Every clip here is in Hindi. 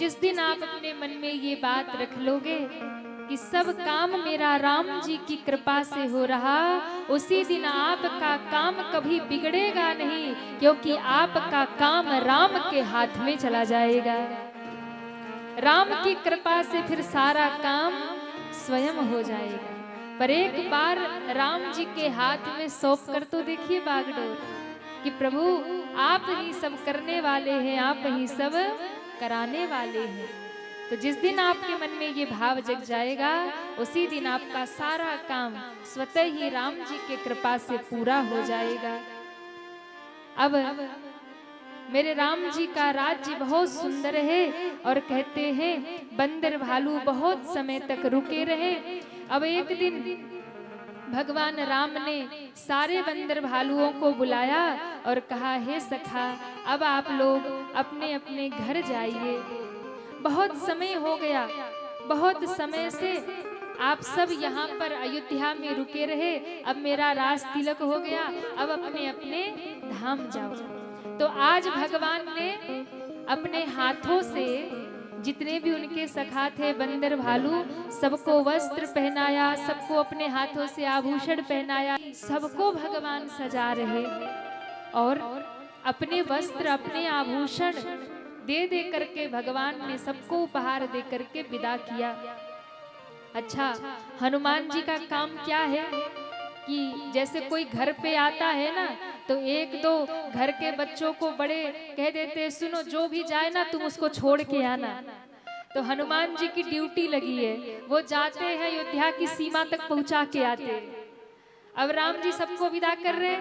जिस दिन आप अपने मन में ये बात रख लोगे कि सब काम मेरा राम जी की कृपा से हो रहा, उसी दिन आपका काम कभी बिगड़ेगा नहीं, क्योंकि आपका काम राम के हाथ में चला जाएगा। राम की कृपा से फिर सारा काम स्वयं हो जाएगा। पर एक बार राम जी के हाथ में सौंप कर तो देखिए बागडोर, कि प्रभु आप ही सब करने वाले हैं, आप ही सब कराने वाले हैं। तो जिस दिन आपके मन में ये भाव जग जाएगा, उसी दिन आपका सारा काम स्वतः ही राम जी के कृपा से पूरा हो जाएगा। अब मेरे राम जी का राज्य बहुत सुंदर है, और कहते हैं बंदर भालू बहुत समय तक रुके रहे। अब एक दिन भगवान राम ने सारे बंदर भालुओं को बुलाया और कहा, हे सखा, अब आप लोग अपने अपने घर जाइए। बहुत समय हो गया, बहुत समय से आप सब यहाँ पर अयोध्या में रुके रहे। अब मेरा राज तिलक हो गया, अब अपने अपने धाम जाओ। तो आज भगवान ने अपने हाथों से जितने भी उनके सखा थे बंदर भालू, सबको वस्त्र पहनाया, सबको अपने हाथों से आभूषण पहनाया, सबको भगवान सजा रहे और अपने वस्त्र अपने आभूषण दे दे करके भगवान ने सबको उपहार दे करके विदा किया। अच्छा, हनुमान जी का काम क्या है कि जैसे कोई घर पे आता है ना, तो एक दो घर के बच्चों को बड़े कह देते, सुनो जो भी जाए ना तुम उसको छोड़ के आना। तो हनुमान जी की ड्यूटी लगी है, वो जाते हैं अयोध्या की सीमा तक पहुंचा के आते। अब राम जी सबको विदा कर रहे,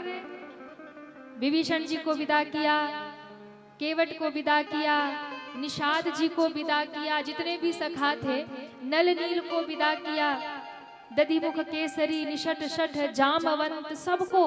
विभीषण जी को विदा किया, केवट को विदा किया, निषाद जी को विदा किया, जितने भी सखा थे नल नील को विदा किया, दधिमुख केसरी निषट शठ जामवंत, सबको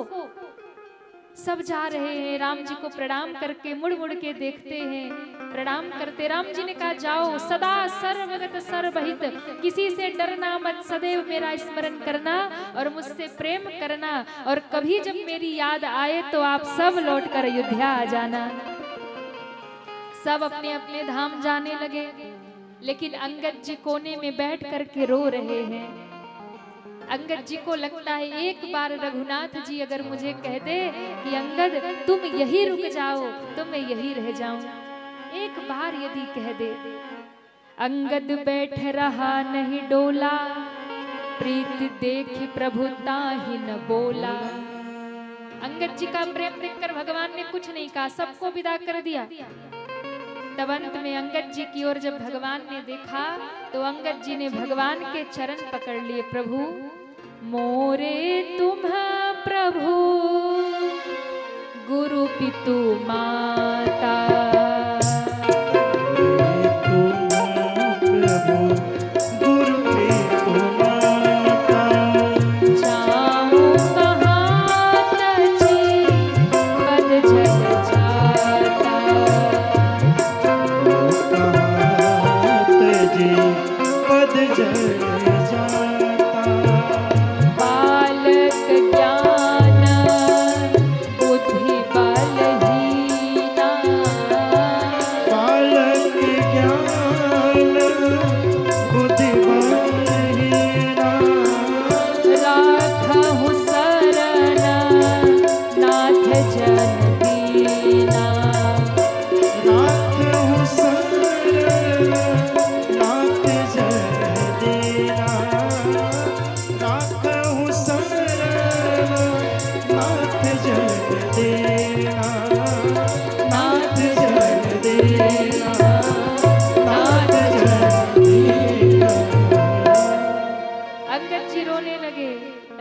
सब जा रहे हैं। राम जी को प्रणाम करके मुड़ मुड़ के देखते हैं, प्रणाम करते। राम जी ने कहा, जाओ सदा सर्वगत सर्वहित, किसी से डरना मत, सदैव मेरा स्मरण करना और मुझसे प्रेम करना, और कभी जब मेरी याद आए तो आप सब लौट कर अयोध्या आ जाना। सब अपने अपने धाम जाने लगे, लेकिन अंगद जी कोने में बैठ करके रो रहे हैं। अंगद जी को लगता है एक बार रघुनाथ जी अगर मुझे कह दे कि अंगद तुम यही रुक जाओ तो मैं यही रह जाऊं, एक बार यदि कह दे। अंगद बैठ रहा नहीं डोला, प्रीति देखी प्रभु ताहि न बोला। अंगद जी का प्रेम देखकर भगवान ने कुछ नहीं कहा, सबको विदा कर दिया। तब अंत में अंगद जी की ओर जब भगवान ने देखा, तो अंगद जी ने भगवान के चरण पकड़ लिए। प्रभु मोरे तुम प्रभु गुरु पितु माता,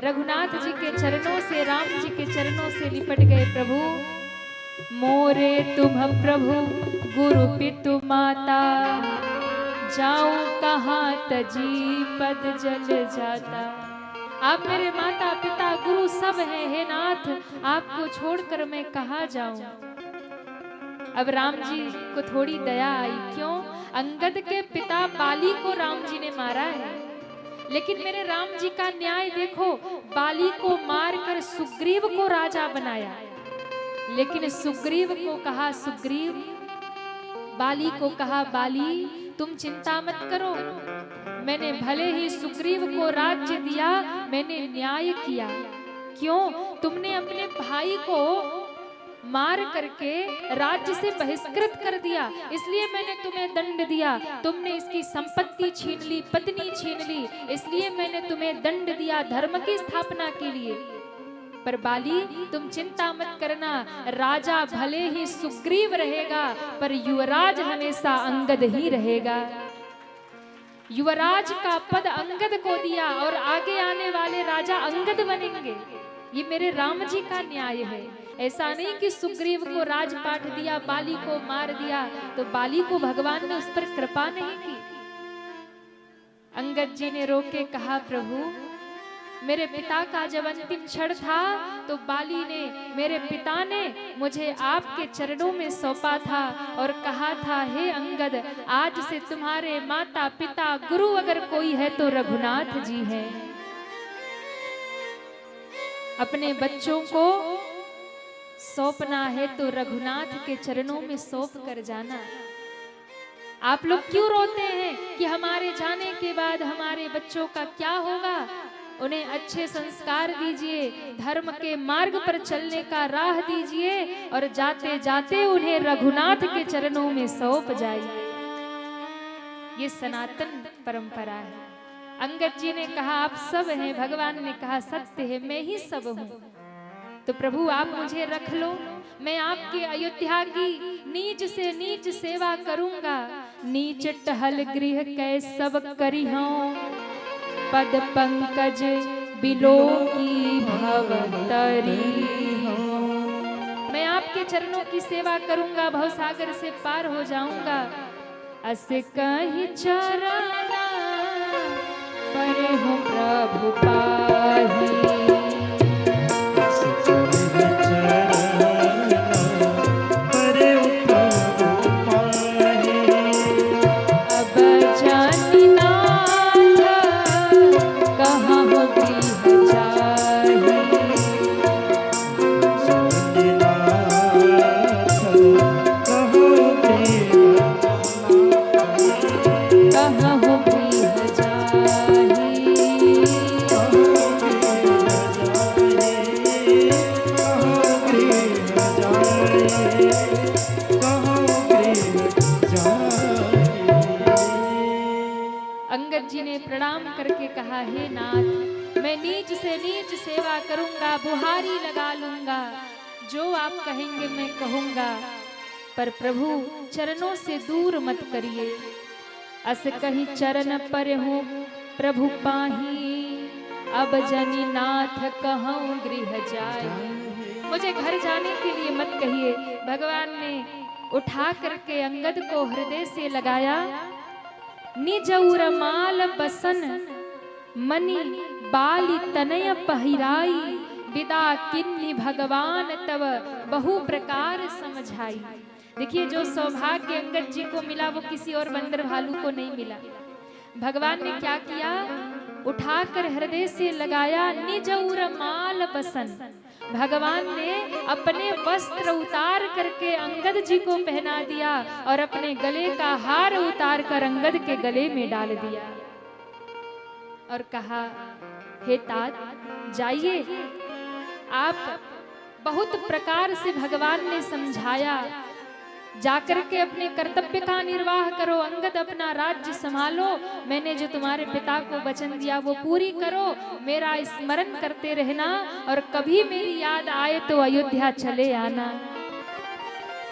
रघुनाथ जी के चरणों से, राम जी के चरणों से लिपट गए। प्रभु मोरे तुम प्रभु गुरु पितु माता, जाऊं कहाँ तजी पद जल जाता। आप मेरे माता पिता गुरु सब हैं, हे नाथ, आपको छोड़कर मैं कहाँ जाऊं। अब राम जी को थोड़ी दया आई, क्यों? अंगद के पिता बाली को राम जी ने मारा है, लेकिन मेरे राम जी का न्याय देखो, बाली को मारकर सुग्रीव को राजा बनाया, लेकिन सुग्रीव को कहा, सुग्रीव बाली को कहा, बाली तुम चिंता मत करो, मैंने भले ही सुग्रीव को राज्य दिया, मैंने न्याय किया। क्यों? तुमने अपने भाई को मार करके राज्य से बहिष्कृत कर दिया, इसलिए मैंने तुम्हें दंड दिया। तुमने इसकी संपत्ति छीन ली, पत्नी छीन ली, इसलिए मैंने तुम्हें दंड दिया धर्म की स्थापना के लिए। पर बाली, तुम चिंता मत करना, राजा भले ही सुग्रीव रहेगा, पर युवराज हमेशा अंगद ही रहेगा। युवराज का पद अंगद को दिया और आगे आने वाले राजा अंगद बनेंगे। ये मेरे राम जी का न्याय है। ऐसा नहीं कि सुग्रीव को राजपाट दिया, बाली को मार दिया, तो बाली को भगवान ने उस पर कृपा नहीं की। अंगद जी ने रोक के कहा, प्रभु मेरे पिता का जब अंतिम क्षण था तो बाली ने, मेरे पिता ने मुझे आपके चरणों में सौंपा था और कहा था, हे अंगद, आज से तुम्हारे माता पिता गुरु अगर कोई है तो रघुनाथ जी हैं। अपने बच्चों को सौंपना है तो रघुनाथ के चरणों में सौंप कर जाना। आप लोग क्यों रोते हैं कि हमारे जाने के बाद हमारे बच्चों का क्या होगा? उन्हें अच्छे संस्कार दीजिए, धर्म के मार्ग पर चलने का राह दीजिए और जाते जाते उन्हें रघुनाथ के चरणों में सौंप जाइए। ये सनातन परंपरा है। अंगद जी ने कहा, आप सब हैं। भगवान ने कहा, सत्य है, मैं ही सब हूँ। तो प्रभु आप मुझे रख लो, मैं आपकी अयोध्या की नीच से नीच सेवा करूंगा। नीच टहल गृह कै सब करी हूँ, पद पंकज बिलो की भवतरी। मैं आपके चरणों की सेवा करूंगा, भवसागर से पार हो जाऊंगा। अस कहीं चरना पर हो प्रभु पाही, प्रणाम करके कहा, हे नाथ, मैं नीच से नीच सेवा करूंगा, बुहारी लगा लूंगा, जो आप कहेंगे मैं कहूंगा, पर प्रभु चरणों से दूर मत करिए। अस कहीं चरण पर हो प्रभु पाही, अब जनी नाथ कहूं गृह जाए। मुझे घर जाने के लिए मत कहिए। भगवान ने उठा करके अंगद को हृदय से लगाया। निजउर माल बसन मनी बाली तनय पहिराई, विदा किन्नी भगवान तब बहु प्रकार समझाई। देखिए, जो सौभाग्य अंगद जी को मिला वो किसी और बंदर भालू को नहीं मिला। भगवान ने क्या किया? उठाकर हृदय से लगाया। निजउर माल बसन, भगवान ने अपने वस्त्र उतार करके अंगद जी को पहना दिया और अपने गले का हार उतार कर अंगद के गले में डाल दिया और कहा, हे तात, जाइए, आप बहुत प्रकार से भगवान ने समझाया, जाकर के अपने कर्तव्य का निर्वाह करो। अंगद, अपना राज्य संभालो। मैंने जो तुम्हारे पिता को वचन दिया वो पूरी करो। मेरा स्मरण करते रहना और कभी मेरी याद आए तो अयोध्या चले आना।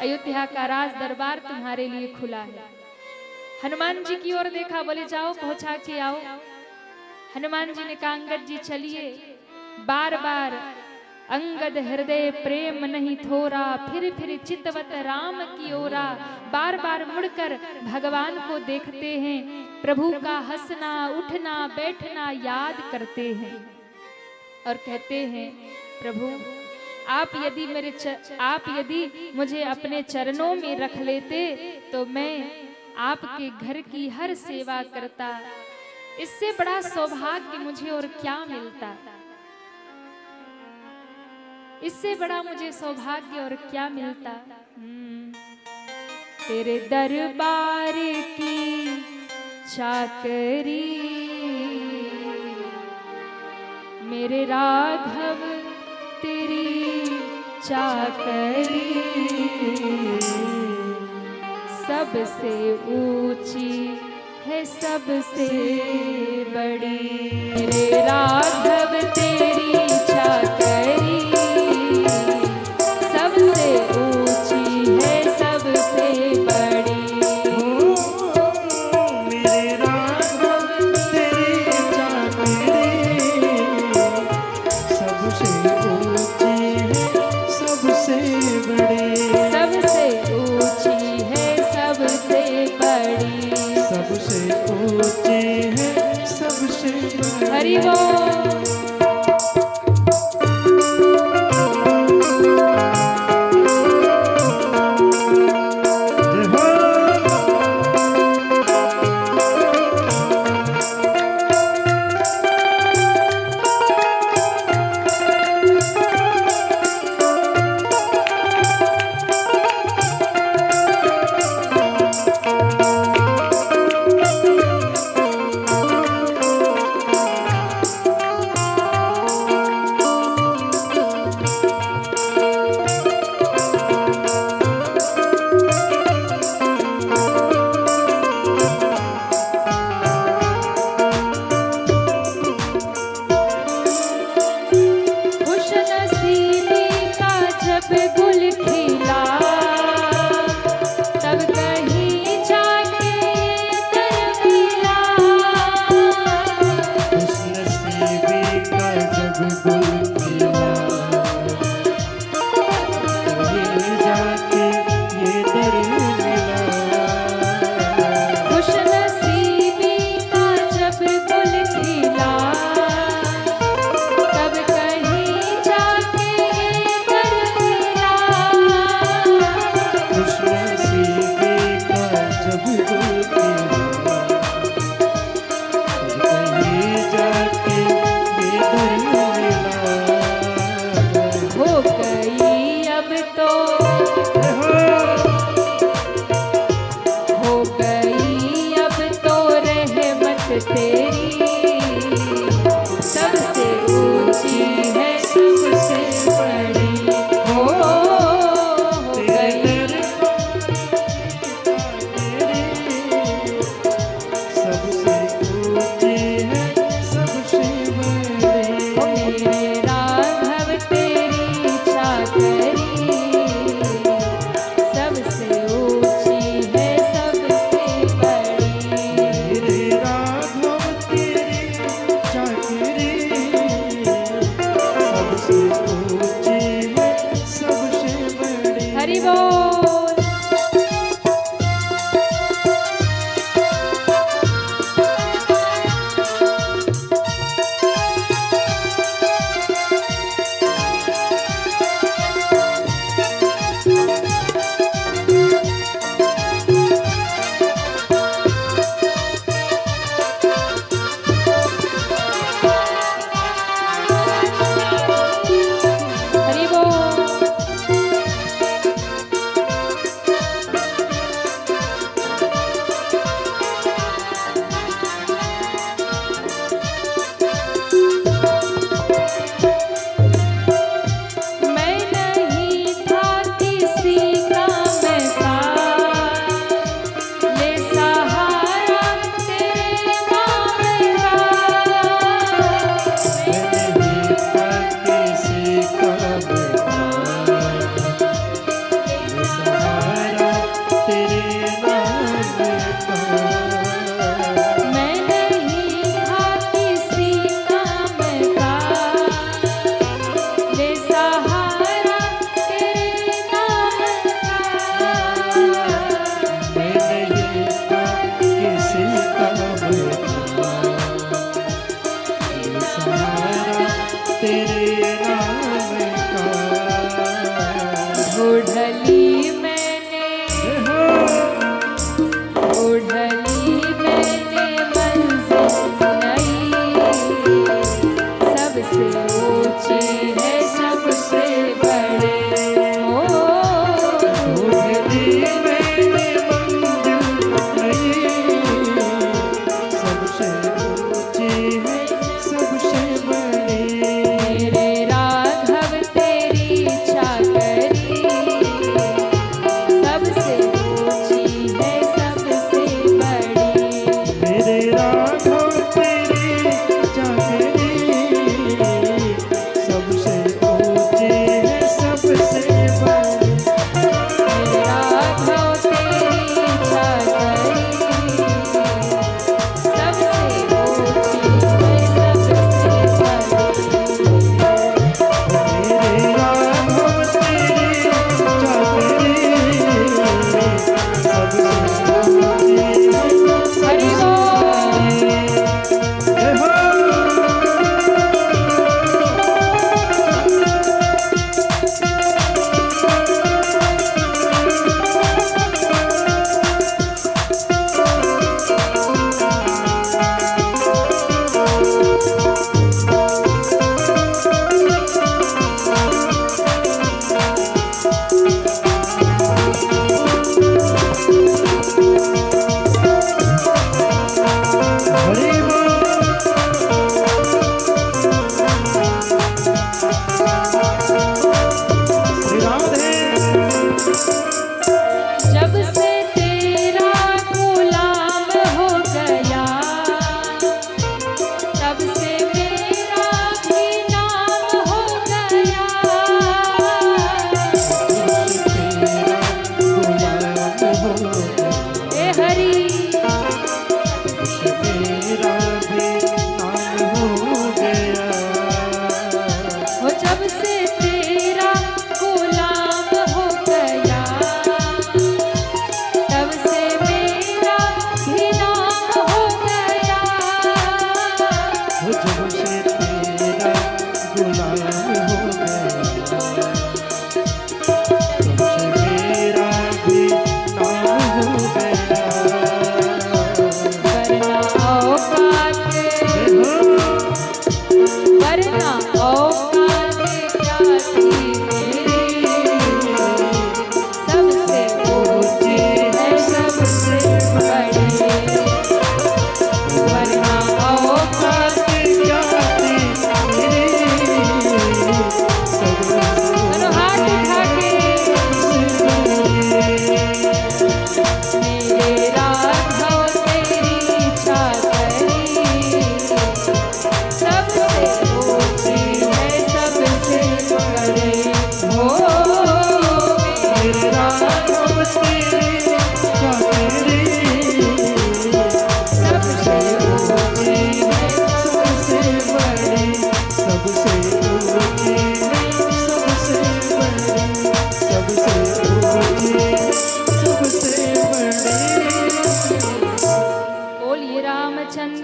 अयोध्या का राज दरबार तुम्हारे लिए खुला है। हनुमान जी की ओर देखा, बोले जाओ पहुंचा के आओ। हनुमान जी ने कहा, अंगद जी चलिए। बार बार अंगद हृदय प्रेम नहीं थोरा, फिर चितवत राम की ओरा। बार बार मुड़कर भगवान को देखते हैं, प्रभु का हंसना उठना बैठना याद करते हैं और कहते हैं, प्रभु आप यदि मुझे अपने चरणों में रख लेते तो मैं आपके घर की हर सेवा करता। इससे बड़ा सौभाग्य मुझे और क्या मिलता? इससे बड़ा मुझे सौभाग्य और क्या मिलता? तेरे दरबार की चाकरी। मेरे राघव तेरी चाकरी सबसे ऊंची है सबसे बड़ी। मेरे राघव तेरी चाकरी सबसे ऊंची है सबसे बड़ी। मेरे राघव तेरी चाकरी सबसे ऊंची है सबसे बड़ी। सबसे ऊंची है सबसे बड़ी। सबसे ऊंची है सबसे बड़ी। हरि बोल।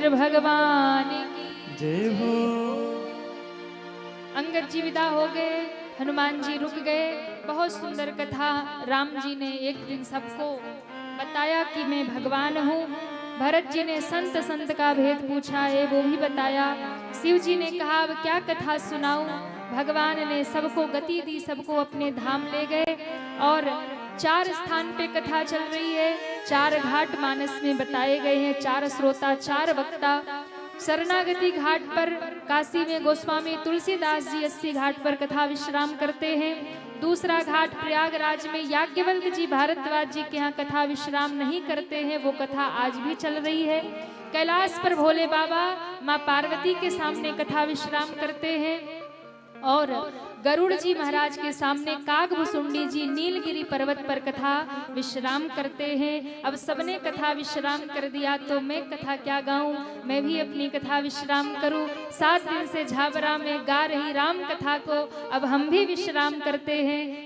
रामचंद्र भगवान की जय हो। अंगद जी विदा हो गए, हनुमान जी रुक गए। बहुत सुंदर कथा राम जी ने एक दिन सबको बताया कि मैं भगवान हूँ। भरत जी ने संत संत का भेद पूछा है, वो भी बताया। शिव जी ने कहा अब क्या कथा सुनाऊं। भगवान ने सबको गति दी, सबको अपने धाम ले गए और 4 स्थान पे कथा चल रही है। 4 घाट मानस में बताए गए हैं, 4 श्रोता 4 वक्ता। शरणागति घाट पर काशी में गोस्वामी तुलसीदास जी 80 घाट पर कथा विश्राम करते हैं। दूसरा घाट प्रयागराज में याज्ञवल्क्य जी भारद्वाज जी के यहाँ कथा विश्राम नहीं करते हैं, वो कथा आज भी चल रही है। कैलाश पर भोले बाबा माँ पार्वती के सामने कथा विश्राम करते हैं और गरुड़ जी महाराज के सामने कागभुसुंडी जी नीलगिरी पर्वत पर कथा विश्राम करते हैं। अब सबने कथा विश्राम कर दिया तो मैं कथा क्या गाऊं, मैं भी अपनी कथा विश्राम करूं। 7 दिन से झाबरा में गा रही राम कथा को अब हम भी विश्राम करते हैं।